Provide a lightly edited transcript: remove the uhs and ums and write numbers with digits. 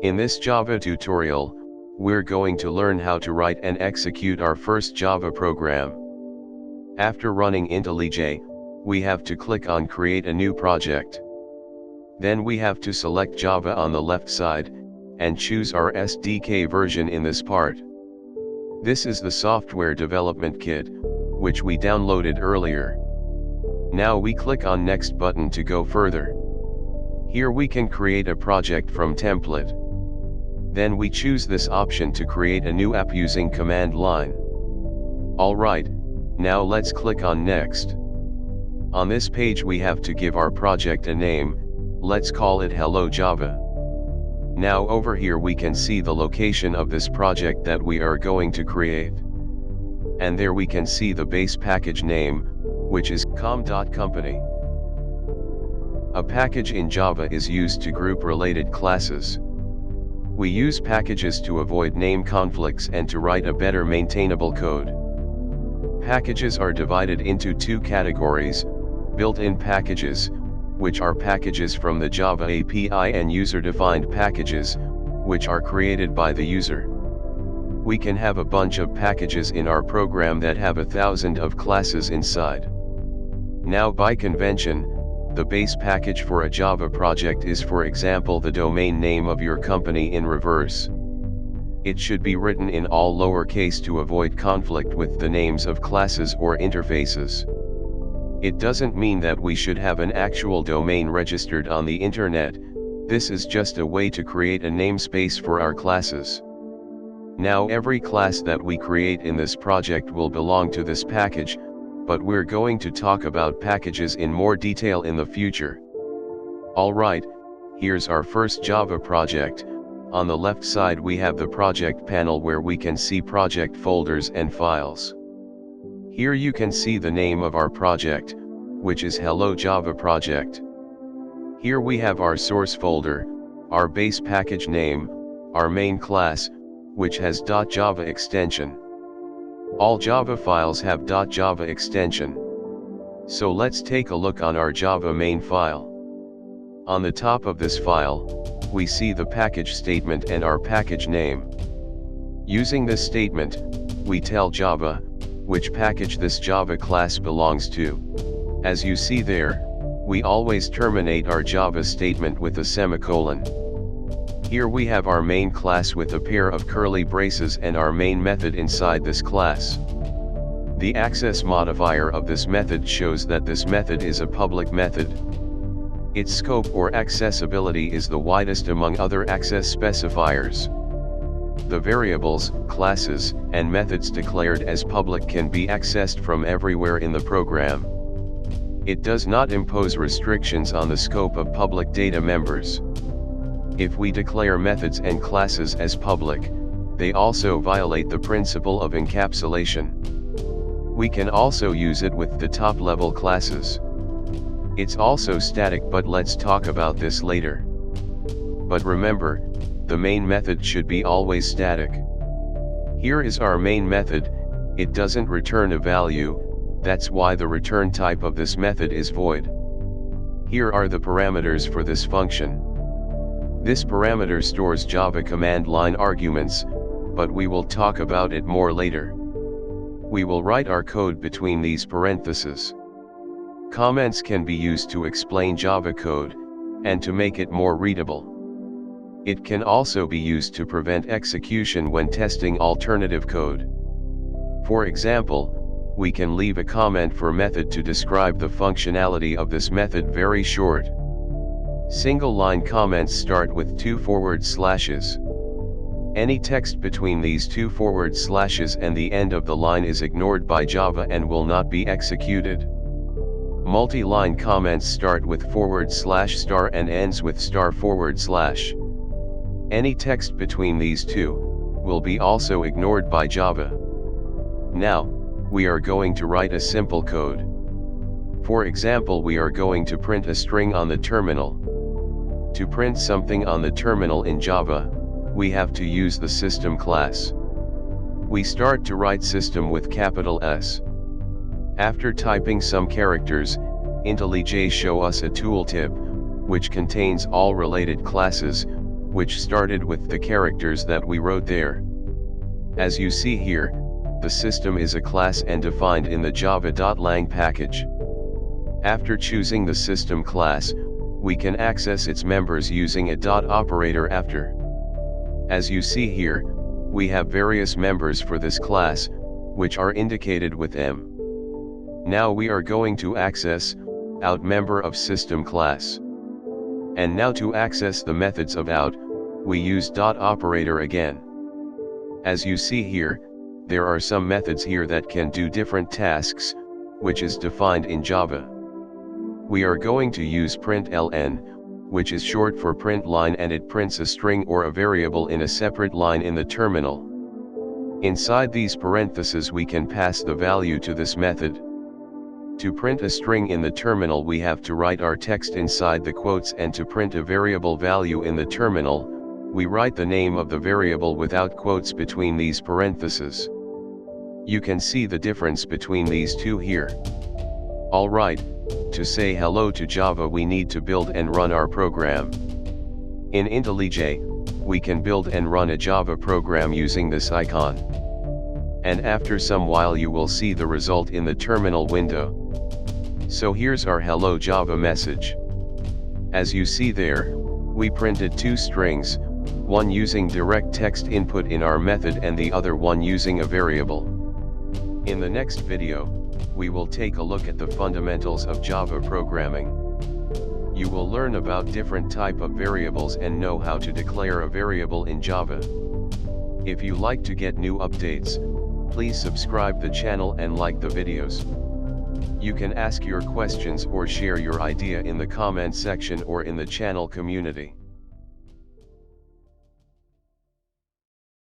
In this Java tutorial, we're going to learn how to write and execute our first Java program. After running IntelliJ, we have to click on Create a new project. Then we have to select Java on the left side, and choose our SDK version in this part. This is the software development kit, which we downloaded earlier. Now we click on Next button to go further. Here we can create a project from template. Then we choose this option to create a new app using command line. Alright, now let's click on Next. On this page we have to give our project a name, let's call it Hello Java. Now over here we can see the location of this project that we are going to create. And there we can see the base package name, which is com.company. A package in Java is used to group related classes. We use packages to avoid name conflicts and to write a better maintainable code. Packages are divided into two categories: built-in packages, which are packages from the Java API, and user-defined packages, which are created by the user. We can have a bunch of packages in our program that have 1,000 of classes inside. Now by convention, the base package for a Java project is, for example, the domain name of your company in reverse. It should be written in all lowercase to avoid conflict with the names of classes or interfaces. It doesn't mean that we should have an actual domain registered on the internet. This is just a way to create a namespace for our classes. Now every class that we create in this project will belong to this package, but we're going to talk about packages in more detail in the future. Alright, here's our first Java project. On the left side we have the project panel where we can see project folders and files. Here you can see the name of our project, which is Hello Java Project. Here we have our source folder, our base package name, our main class, which has .java extension. All Java files have .java extension. So let's take a look on our Java main file. On the top of this file, we see the package statement and our package name. Using this statement, we tell Java which package this Java class belongs to. As you see there, we always terminate our Java statement with a semicolon. Here we have our main class with a pair of curly braces and our main method inside this class. The access modifier of this method shows that this method is a public method. Its scope or accessibility is the widest among other access specifiers. The variables, classes, and methods declared as public can be accessed from everywhere in the program. It does not impose restrictions on the scope of public data members. If we declare methods and classes as public, they also violate the principle of encapsulation. We can also use it with the top-level classes. It's also static, but let's talk about this later. But remember, the main method should be always static. Here is our main method. It doesn't return a value, that's why the return type of this method is void. Here are the parameters for this function. This parameter stores Java command line arguments, but we will talk about it more later. We will write our code between these parentheses. Comments can be used to explain Java code, and to make it more readable. It can also be used to prevent execution when testing alternative code. For example, we can leave a comment for method to describe the functionality of this method very short. Single-line comments start with 2 forward slashes. Any text between these 2 forward slashes and the end of the line is ignored by Java and will not be executed. Multi-line comments start with /* and ends with */. Any text between these two will be also ignored by Java. Now, we are going to write a simple code. For example, we are going to print a string on the terminal. To print something on the terminal in Java, we have to use the system class. We start to write system with capital S. After typing some characters, IntelliJ show us a tooltip, which contains all related classes, which started with the characters that we wrote there. As you see here, the system is a class and defined in the java.lang package. After choosing the system class, we can access its members using a dot operator after. As you see here, we have various members for this class, which are indicated with M. Now we are going to access out member of system class. And now to access the methods of out, we use dot operator again. As you see here, there are some methods here that can do different tasks, which is defined in Java. We are going to use println, which is short for print line, and it prints a string or a variable in a separate line in the terminal. Inside these parentheses we can pass the value to this method. To print a string in the terminal we have to write our text inside the quotes, and to print a variable value in the terminal, we write the name of the variable without quotes between these parentheses. You can see the difference between these two here. Alright, to say hello to Java we need to build and run our program. In IntelliJ, we can build and run a Java program using this icon. And after some while you will see the result in the terminal window. So here's our hello Java message. As you see there, we printed two strings, one using direct text input in our method and the other one using a variable. In the next video, we will take a look at the fundamentals of Java programming. You will learn about different type of variables and know how to declare a variable in Java. If you like to get new updates, please subscribe the channel and like the videos. You can ask your questions or share your idea in the comment section or in the channel community.